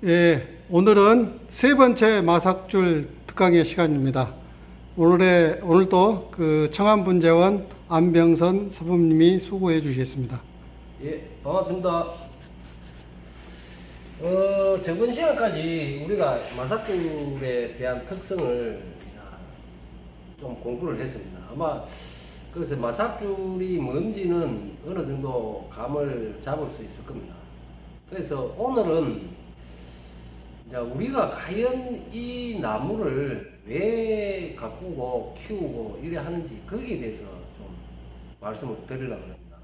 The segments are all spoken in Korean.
예, 오늘은 세 번째 마삭줄 특강의 시간입니다. 오늘도 그 청안분재원 안병선 사범님이 수고해 주시겠습니다. 예, 반갑습니다. 저번 시간까지 우리가 마삭줄에 대한 특성을 좀 공부를 했습니다. 아마 그래서 마삭줄이 뭔지는 어느 정도 감을 잡을 수 있을 겁니다. 그래서 오늘은 이제 우리가 과연 이 나무를 왜 가꾸고 키우고 이래 하는지 거기에 대해서 좀 말씀을 드리려고 합니다.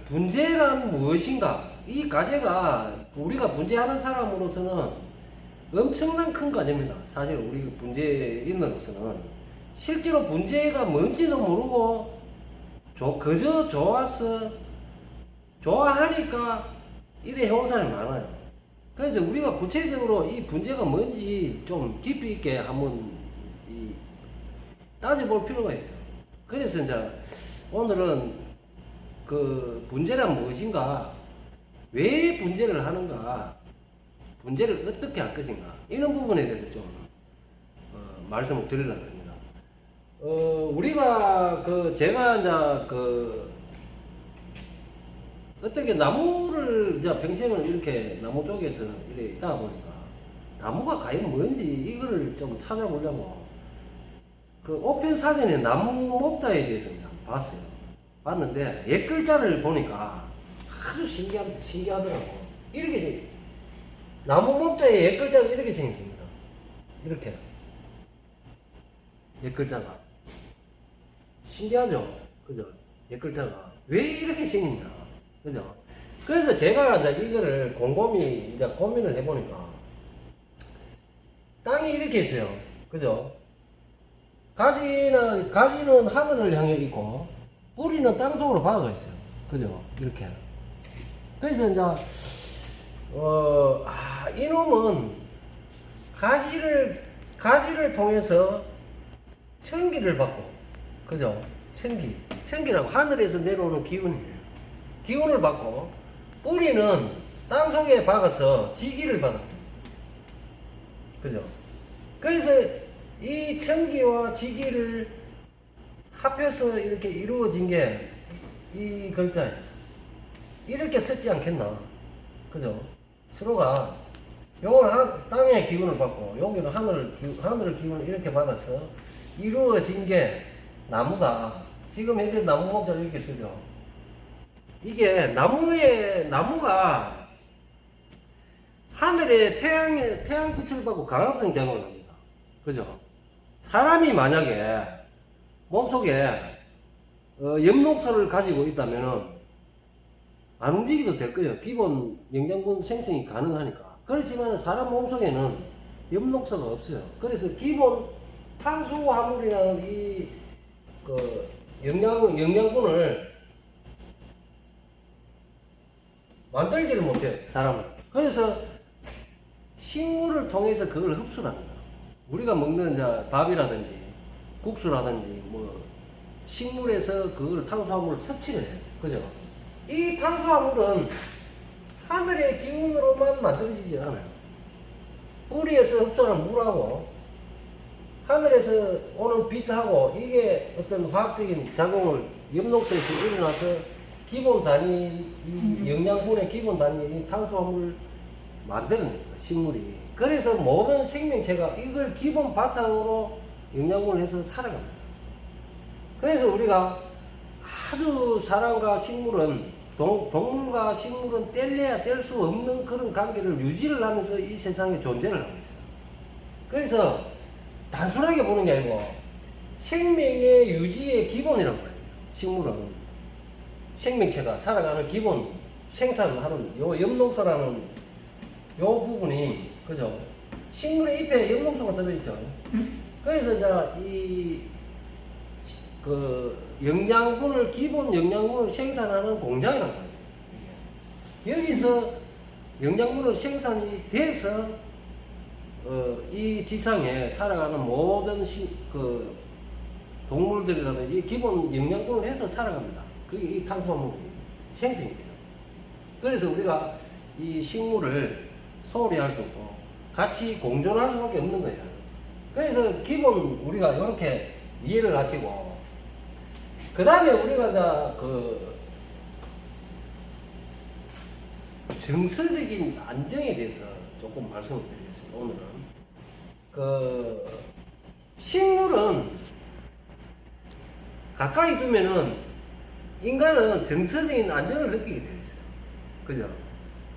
분재란 무엇인가? 이 과제가 우리가 분재하는 사람으로서는 엄청난 큰 과제입니다. 사실 우리 분재인으로서는 실제로 분재가 뭔지도 모르고 그저 좋아서 좋아하니까 이래 해온 사람이 많아요. 그래서 우리가 구체적으로 이 분재가 뭔지 좀 깊이 있게 한번 따져볼 필요가 있어요. 그래서 이제 오늘은 그 분재란 무엇인가, 왜 분재를 하는가, 분재를 어떻게 할 것인가, 이런 부분에 대해서 좀 말씀을 드리려고 합니다. 우리가 제가 이제 어떻게 나무를 이제 평생을 이렇게 나무 쪽에서 이렇게 있다 보니까 나무가 과연 뭔지 이거를 좀 찾아보려고 옥편 사전에 나무 목자에 대해서 그냥 봤어요. 봤는데 옛 글자를 보니까 아주 신기하더라고. 이렇게 나무 목자의 옛 글자는 이렇게 생겼습니다. 이렇게 옛 글자가 신기하죠, 그죠? 옛 글자가 왜 이렇게 생겼나, 그죠? 그래서 제가 이제 이거를 곰곰이 이제 고민을 해보니까 땅이 이렇게 있어요, 그죠? 가지는 하늘을 향해 있고 뿌리는 땅속으로 박아가 있어요, 그죠? 이렇게. 그래서 이제 이놈은 가지를 통해서 천기를 받고, 그죠? 천기라고 하늘에서 내려오는 기운을 받고, 뿌리는 땅속에 박아서 지기를 받았다, 그죠? 그래서 이 천기와 지기를 합해서 이렇게 이루어진 게 이 글자예요. 이렇게 썼지 않겠나, 그죠? 서로가 요거는 땅의 기운을 받고 여기는 하늘 기운을 이렇게 받아서 이루어진 게 나무다. 지금 현재 나무 목자를 이렇게 쓰죠. 이게 나무가 하늘에 태양빛을 받고 강화된 경험을 합니다, 그죠? 사람이 만약에 몸속에 엽록소를 가지고 있다면은 안 움직여도 될 거예요. 기본 영양분 생성이 가능하니까. 그렇지만 사람 몸속에는 엽록소가 없어요. 그래서 기본 탄수화물이라는 영양분을 만들지를 못해요, 사람은. 그래서 식물을 통해서 그걸 흡수를 합니다. 우리가 먹는 밥이라든지 국수라든지 식물에서 그걸 탄수화물을 섭취를 해요, 그죠? 이 탄수화물은 하늘의 기운으로만 만들어지지 않아요. 뿌리에서 흡수하는 물하고 하늘에서 오는 빛하고 이게 어떤 화학적인 작용을 엽록소에서 일어나서 기본 단위, 영양분의 기본 단위 탄수화물을 만들어냅니다, 식물이. 그래서 모든 생명체가 이걸 기본 바탕으로 영양분을 해서 살아갑니다. 그래서 우리가 아주 사람과 식물은, 동물과 식물은 뗄래야 뗄 수 없는 그런 관계를 유지를 하면서 이 세상에 존재를 하고 있어요. 그래서 단순하게 보는 게 아니고 생명의 유지의 기본이라고 해요. 식물은 생명체가 살아가는 기본 생산을 하는 요 엽록소라는 요 부분이, 그죠? 식물의 잎에 엽록소가 들어있죠. 그래서 이제 기본 영양분을 생산하는 공장이라는 거예요. 여기서 영양분을 생산이 돼서 이 지상에 살아가는 모든 동물들이라든지 기본 영양분을 해서 살아갑니다. 그게 이 탄수화물이 생성이 돼요. 그래서 우리가 이 식물을 소홀히 할 수 없고 같이 공존할 수밖에 없는 거예요. 그래서 기본 우리가 이렇게 이해를 하시고, 그 다음에 우리가 정서적인 안정에 대해서 조금 말씀을 드리겠습니다. 오늘은 식물은 가까이 두면은 인간은 정서적인 안정을 느끼게 되어 있어요. 그죠?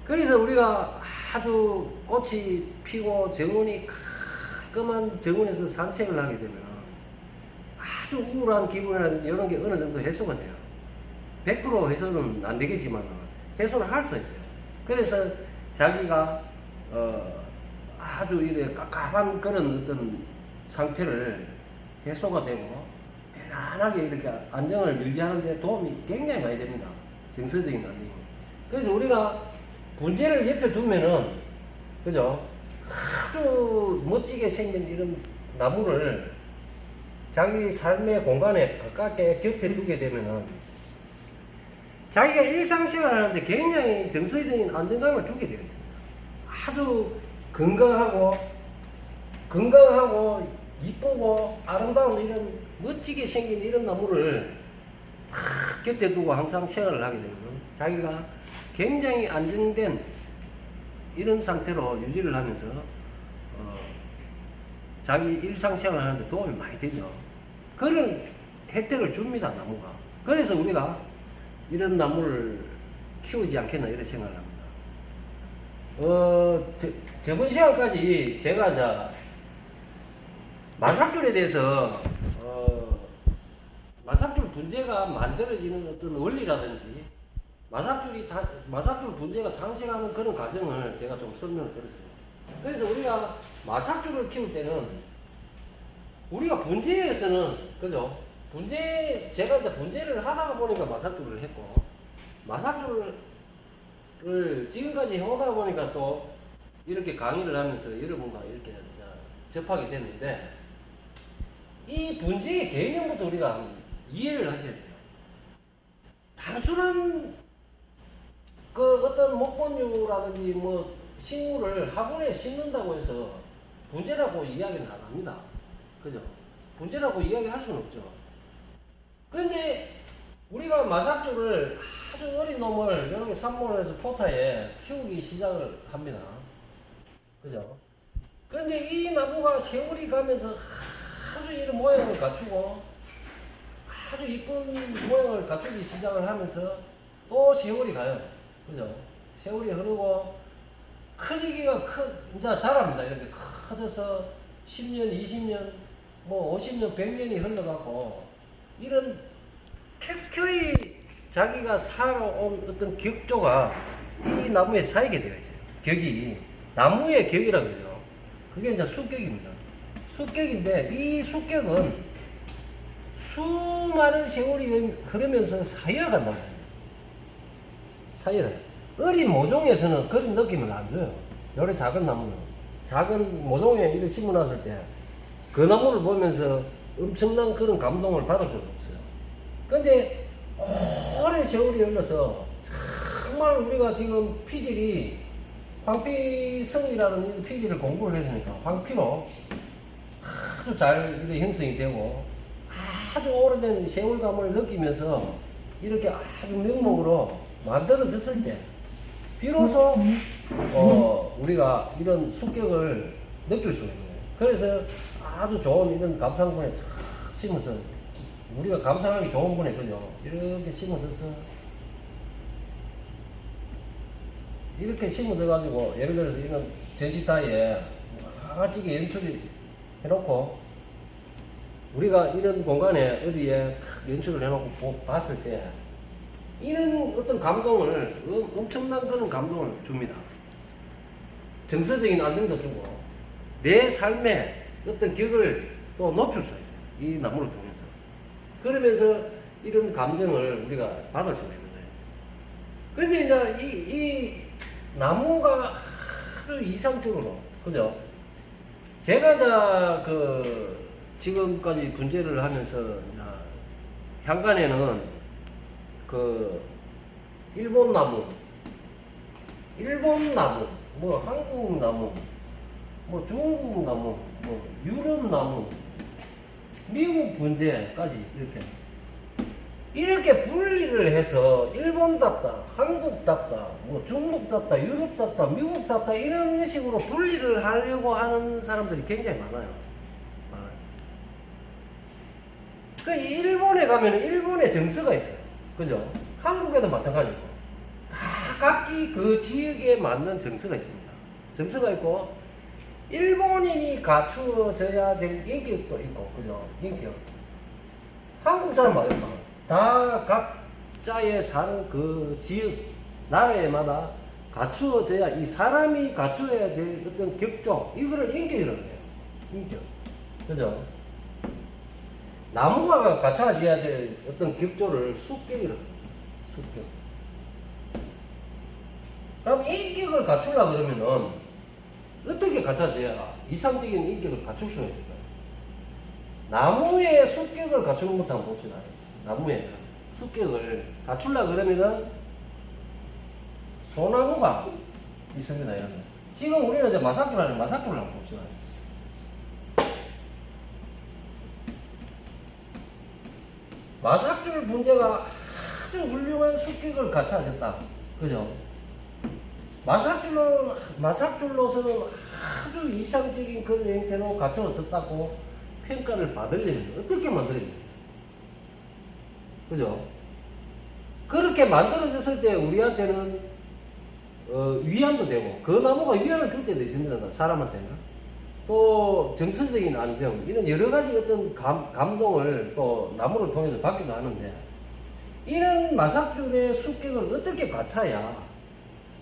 그래서 우리가 아주 꽃이 피고 정원이 깔끔한 정원에서 산책을 하게 되면 아주 우울한 기분이라든지 이런 게 어느 정도 해소가 돼요. 100% 해소는 안 되겠지만 해소를 할 수 있어요. 그래서 자기가 아주 이래 깝깝한 그런 어떤 상태를 해소가 되고 편안하게 이렇게 안정을 유지하는 데 도움이 굉장히 많이 됩니다. 정서적인 안정이. 그래서 우리가 분재를 옆에 두면은, 그죠? 아주 멋지게 생긴 이런 나무를 자기 삶의 공간에 가깝게 곁에 두게 되면은 자기가 일상생활 하는데 굉장히 정서적인 안정감을 주게 되어 있습니다. 아주 건강하고 이쁘고 아름다운 이런 멋지게 생긴 이런 나무를 곁에 두고 항상 생활을 하게 되면 자기가 굉장히 안정된 이런 상태로 유지를 하면서 자기 일상생활을 하는데 도움이 많이 되죠. 그런 혜택을 줍니다, 나무가. 그래서 우리가 이런 나무를 키우지 않겠나 이런 생각을 합니다. 저번 시간까지 제가 마삭줄에 대해서 마삭줄 분재가 만들어지는 어떤 원리라든지 마삭줄 분재가 탄생하는 그런 과정을 제가 좀 설명을 드렸어요. 그래서 우리가 마삭줄을 키울 때는 우리가 분재에서는, 그죠? 제가 이제 분재를 하다가 보니까 마삭줄을 했고, 마삭줄을 지금까지 해오다 보니까 또 이렇게 강의를 하면서 여러분과 이렇게 접하게 됐는데, 이 분재의 개념부터 우리가 이해를 하셔야 돼요. 단순한 어떤 목본류라든지 식물을 화분에 심는다고 해서 분재라고 이야기는 안 합니다. 그죠? 분재라고 이야기할 수는 없죠. 그런데 우리가 마삭줄을 아주 어린 놈을 이렇게 산모에서 포타에 키우기 시작을 합니다. 그죠? 그런데 이 나무가 세월이 가면서 아주 이런 모양을 갖추고 아주 이쁜 모양을 갖추기 시작을 하면서 또 세월이 가요. 그죠? 세월이 흐르고 커지기가 이제 자랍니다. 이렇게 커져서 10년, 20년, 50년, 100년이 흘러가고 이런 켜켜이 자기가 살아온 어떤 격조가 이 나무에 쌓이게 되어 있어요. 격이. 나무의 격이라고 그러죠. 그게 이제 숫격입니다. 숫격인데 이 숫격은 수많은 세월이 흐르면서 사이어간단 말이에요. 사이어. 어린 모종에서는 그런 느낌을 안 줘요. 요래 작은 나무는. 작은 모종에 이렇게 심어놨을 때 그 나무를 보면서 엄청난 그런 감동을 받을 수가 없어요. 근데 오랜 세월이 흘러서 정말 우리가 지금 피질이 황피성이라는 피질을 공부를 했으니까 황피로 아주 잘 이렇게 형성이 되고 아주 오래된 세월감을 느끼면서 이렇게 아주 명목으로 만들어졌을 때 비로소 우리가 이런 습격을 느낄 수 있는 거예요. 그래서 아주 좋은 이런 감상분에 탁 심어서 우리가 감상하기 좋은 분에 그죠? 이렇게 심어서 이렇게 심어져가지고 예를 들어서 이런 전시타에 멋지게 연출을 해놓고 우리가 이런 공간에 어디에 탁 연출을 해놓고 봤을 때 이런 어떤 감동을 엄청난 그런 감동을 줍니다. 정서적인 안정도 주고 내 삶의 어떤 격을 또 높일 수 있어요. 이 나무를 통해서. 그러면서 이런 감정을 우리가 받을 수가 있는 거예요. 그런데 이제 이 나무가 아주 이상적으로, 그죠? 제가 지금까지 분재를 하면서 현관에는 일본 나무, 일본 나무, 뭐 한국 나무, 뭐 중국 나무, 뭐 유럽 나무, 미국 분재까지 이렇게 분리를 해서 일본답다, 한국답다, 뭐 중국답다, 유럽답다, 미국답다 이런 식으로 분리를 하려고 하는 사람들이 굉장히 많아요. 그 일본에 가면 일본의 정서가 있어요. 그죠? 한국에도 마찬가지고 다 각기 그 지역에 맞는 정서가 있습니다. 정서가 있고 일본인이 갖추어져야 될 인격도 있고, 그죠? 인격. 한국 사람 말이야. 다 각자의 사는 그 지역, 나라에마다 갖추어져야, 이 사람이 갖추어야 될 어떤 격조, 이거를 인격이라고 해요. 인격. 그죠? 나무가 갖춰져야 될 어떤 격조를 숙격이라고 해요. 숙격. 그럼 인격을 갖추려고 그러면은 어떻게 갖춰져야 이상적인 인격을 갖출 수가 있을까요? 나무의 숙격을 갖추는 것도 한번 봅시다. 나무의 숙격을 갖추려고 그러면은 소나무가 있습니다. 여러분. 지금 우리는 이제 마삭줄 하는 마삭줄을 한번 봅시다. 마삭줄 분재가 아주 훌륭한 숙격을 갖춰야겠다. 그죠? 마삭줄로서는 아주 이상적인 그런 형태로 갖춰졌다고 평가를 받으려면 어떻게 만들어야 돼요? 그죠? 그렇게 만들어졌을 때 우리한테는 위안도 되고, 그 나무가 위안을 줄 때도 있습니다. 사람한테는. 또 정서적인 안정, 이런 여러 가지 어떤 감동을 또 나무를 통해서 받기도 하는데, 이런 마삭줄의 숙격을 어떻게 갖춰야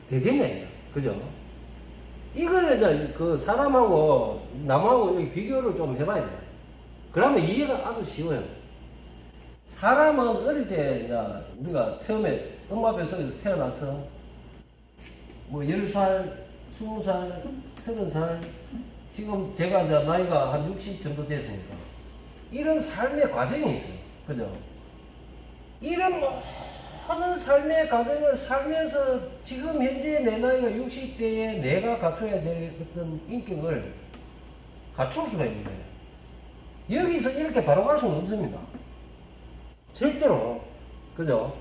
되겠냐, 그죠? 이걸 이제 그 사람하고 나무하고 비교를 좀 해봐야 돼요. 그러면 이해가 아주 쉬워요. 사람은 어릴 때 이제 우리가 처음에 엄마 뱃속에서 태어나서 뭐 10살, 20살, 30살, 지금 제가 이제 나이가 한 60 정도 됐으니까 이런 삶의 과정이 있어요. 그죠? 이런 모든 삶의 과정을 살면서 지금 현재 내 나이가 60대에 내가 갖춰야 될 어떤 인격을 갖출 수가 있는 거예요. 여기서 이렇게 바로 갈 수는 없습니다. 절대로. 그죠?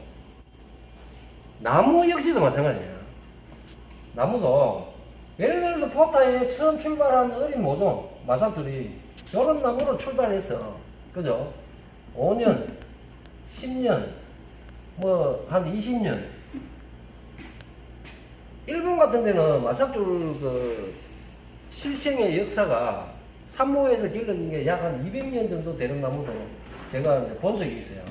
나무 역시도 마찬가지예요. 나무도 예를 들어서 포타에 처음 출발한 어린 모종 마삭줄이 이런 나무로 출발해서, 그죠? 5년, 10년, 뭐 한 20년. 일본 같은 데는 마삭줄 그 실생의 역사가 산모에서 길러진 게 약 한 200년 정도 되는 나무도 제가 이제 본 적이 있어요.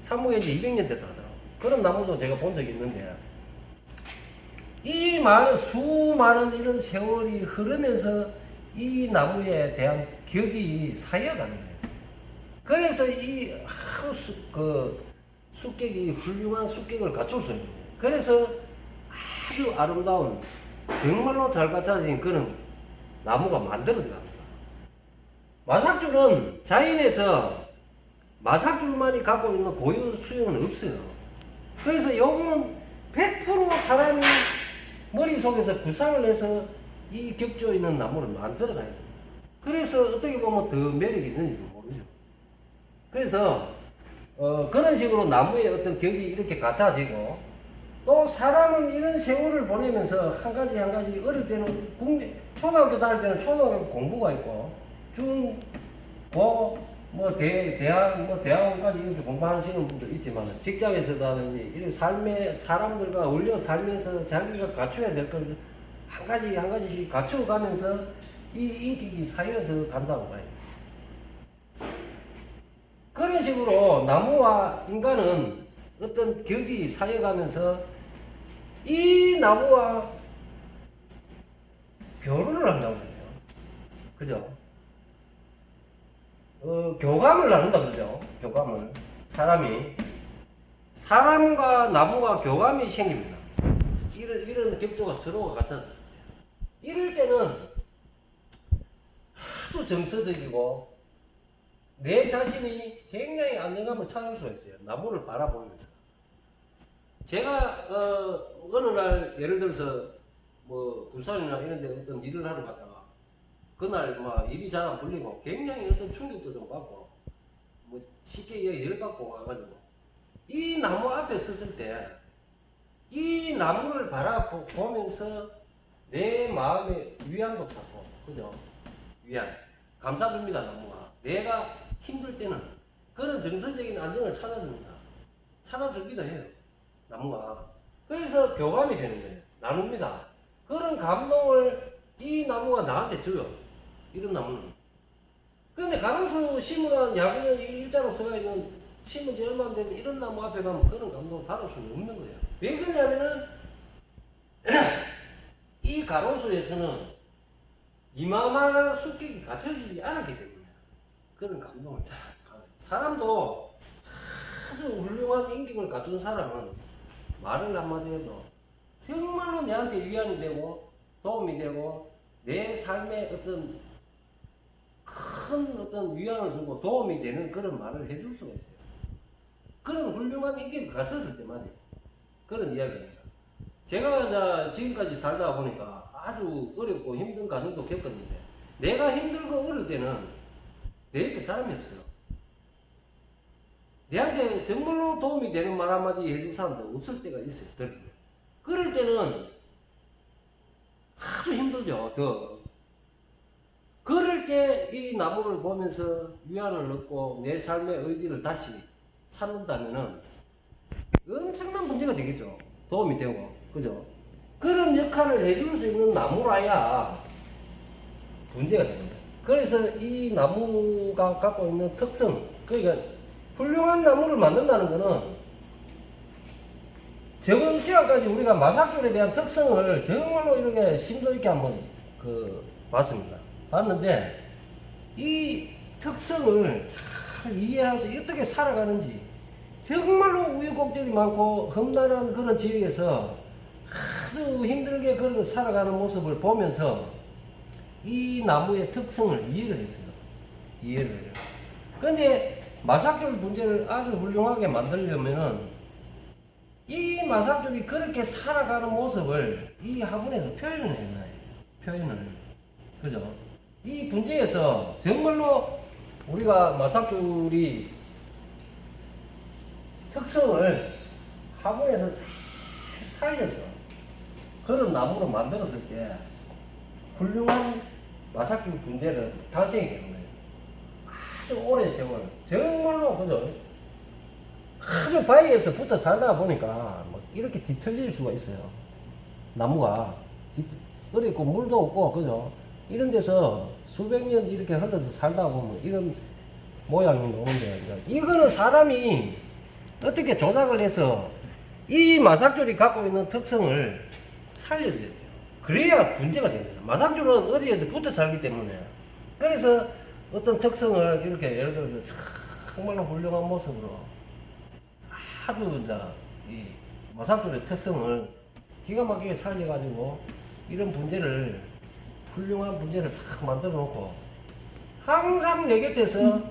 산모에 이제 200년 됐다 하더라고요. 그런 나무도 제가 본 적이 있는데, 이 많은, 수많은 이런 세월이 흐르면서 이 나무에 대한 격이 쌓여가는 거예요. 그래서 이 숙격이 훌륭한 숙격을 갖출 수 있는 거예요. 그래서 아주 아름다운, 정말로 잘 갖춰진 그런 나무가 만들어져 갑니다. 마삭줄은 자연에서 마삭줄만이 갖고 있는 고유 수요는 없어요. 그래서 요거는 100% 사람이 머릿속에서 구상을 해서 이 격조 있는 나무를 만들어 가야 돼요. 그래서 어떻게 보면 더 매력이 있는지도 모르죠. 그래서 그런 식으로 나무의 어떤 격이 이렇게 갖춰지고, 또 사람은 이런 세월을 보내면서 한 가지 어릴 때는 초등학교 다닐 때는 초등학교 공부가 있고, 중, 고, 대학원까지 이렇게 공부하시는 분도 있지만, 직장에서다든지, 이런 사람들과 어울려 살면서 자기가 갖춰야 될 걸 한 가지씩 갖추어가면서 이 인격이 쌓여져 간다고 봐요. 그런 식으로 나무와 인간은 어떤 격이 쌓여가면서 이 나무와 교류를 한다고 해요. 그죠? 교감을 나눈다 그러죠. 교감을. 사람과 나무가 교감이 생깁니다. 이런 격조가 서로가 갖춰서. 이럴 때는 아주 정서적이고, 내 자신이 굉장히 안정감을 찾을 수가 있어요. 나무를 바라보면서. 제가, 어느 날 예를 들어서 뭐 부산이나 이런 데 어떤 일을 하러 갔다가 그날 막 일이 잘 안 풀리고 굉장히 어떤 충격도 좀 받고 뭐 쉽게 열받고 와가지고 이 나무 앞에 섰을 때 이 나무를 바라보면서 내 마음의 위안도 찾고 그죠? 위안 감사줍니다. 나무가 내가 힘들 때는 그런 정서적인 안정을 찾아줍니다. 찾아주기도 해요. 나무가 그래서 교감이 되는 거예요. 나눕니다. 그런 감동을 이 나무가 나한테 줘요. 이런 나무는. 그런데 가로수 심으란 야구년 일자로 써가 있는 심은 지 얼마 안 되면 이런 나무 앞에 가면 그런 감동을 받을 수는 없는 거예요. 왜 그러냐면은 이 가로수에서는 이마마나 숙격이 갖춰지지 않았기 때문에 그런 감동을 잘 받아요. 사람도 아주 훌륭한 인격을 갖춘 사람은 말을 한마디 해도 정말로 내한테 위안이 되고 도움이 되고 내 삶에 어떤 큰 어떤 위안을 주고 도움이 되는 그런 말을 해줄 수가 있어요. 그런 훌륭한 인격을 갖췄을 때만이 그런 이야기입니다. 제가 지금까지 살다 보니까 아주 어렵고 힘든 과정도 겪었는데 내가 힘들고 어릴 때는 내 옆에 사람이 없어요. 내한테 정말로 도움이 되는 말 한마디 해줄 사람도 없을 때가 있어요. 그럴 때는 아주 힘들죠. 더. 그럴 때 이 나무를 보면서 위안을 얻고 내 삶의 의지를 다시 찾는다면은 엄청난 문제가 되겠죠. 도움이 되고. 그죠? 그런 역할을 해줄 수 있는 나무라야 문제가 됩니다. 그래서 이 나무가 갖고 있는 특성, 그러니까 훌륭한 나무를 만든다는 것은 적은 시간까지 우리가 마삭줄에 대한 특성을 정말로 이렇게 심도 있게 한번 봤습니다. 봤는데 이 특성을 잘 이해해서 어떻게 살아가는지 정말로 우여곡절이 많고 험난한 그런 지역에서 아주 힘들게 그런 살아가는 모습을 보면서 이 나무의 특성을 이해를 했어요. 이해를 해요. 그런데 마삭줄 문제를 아주 훌륭하게 만들려면은 이 마삭줄이 그렇게 살아가는 모습을 이 화분에서 표현을 해놔요. 표현을. 그죠? 이 분재에서 정말로 우리가 마삭줄이 특성을 화분에서 잘 살려서 그런 나무로 만들었을 때 훌륭한 마삭줄 분재를 탄생이 되는 거예요. 아주 오랜 세월. 정말로, 그죠? 아주 바위에서 붙어 살다가 보니까 뭐 이렇게 뒤틀릴 수가 있어요. 나무가. 어렵고 물도 없고, 그죠? 이런 데서 수백 년 이렇게 흘러서 살다 보면 이런 모양이 나오는데, 이거는 사람이 어떻게 조작을 해서 이 마삭줄이 갖고 있는 특성을 살려줘야 돼요. 그래야 문제가 됩니다. 마삭줄은 어디에서 붙어 살기 때문에. 그래서 어떤 특성을 이렇게 예를 들어서 정말로 훌륭한 모습으로 아주 이 마삭줄의 특성을 기가 막히게 살려가지고 이런 분재를 훌륭한 분재를 탁 만들어 놓고 항상 내 곁에서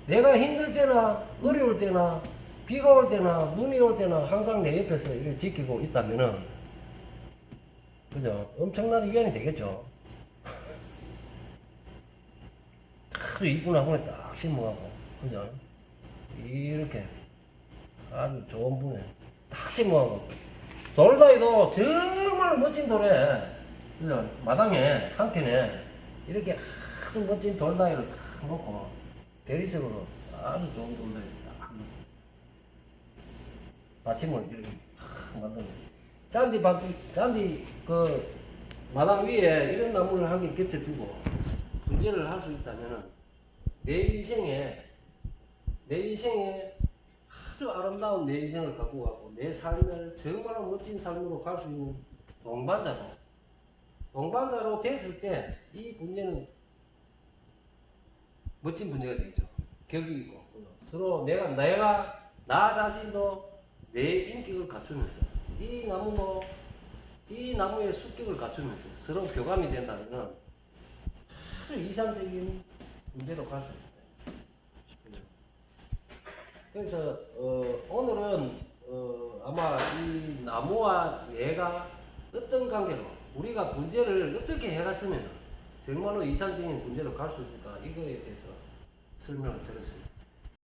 내가 힘들 때나 어려울 때나 비가 올 때나 눈이 올 때나 항상 내 옆에서 이렇게 지키고 있다면은 그죠? 엄청난 위안이 되겠죠. 아주 이쁜 화분에 딱 심어가고 그죠? 이렇게 아주 좋은 분에 딱 심어가고 돌다이도 정말 멋진 돌에 그죠? 마당에 한 켠에 이렇게 아주 멋진 돌다이를 딱 놓고 대리석으로 아주 좋은 돌다이 딱 받침을 이렇게 만드는 잔디 마당 위에 이런 나무를 한 개 곁에 두고 분재를 할 수 있다면은 내 인생에 아주 아름다운 내 인생을 갖고 가고 내 삶을 정말 멋진 삶으로 갈 수 있는 동반자로 됐을 때 이 분재는 멋진 분재가 되겠죠. 격이 있고 서로 나 자신도 내 인격을 갖추면서 이 나무의 숙격을 갖추면서 서로 교감이 된다면 아주 이상적인 문제로 갈 수 있어요. 그래서 오늘은 아마 이 나무와 얘가 어떤 관계로 우리가 분재를 어떻게 해갔으면 정말로 이상적인 분재로 갈 수 있을까 이거에 대해서 설명을 드렸습니다.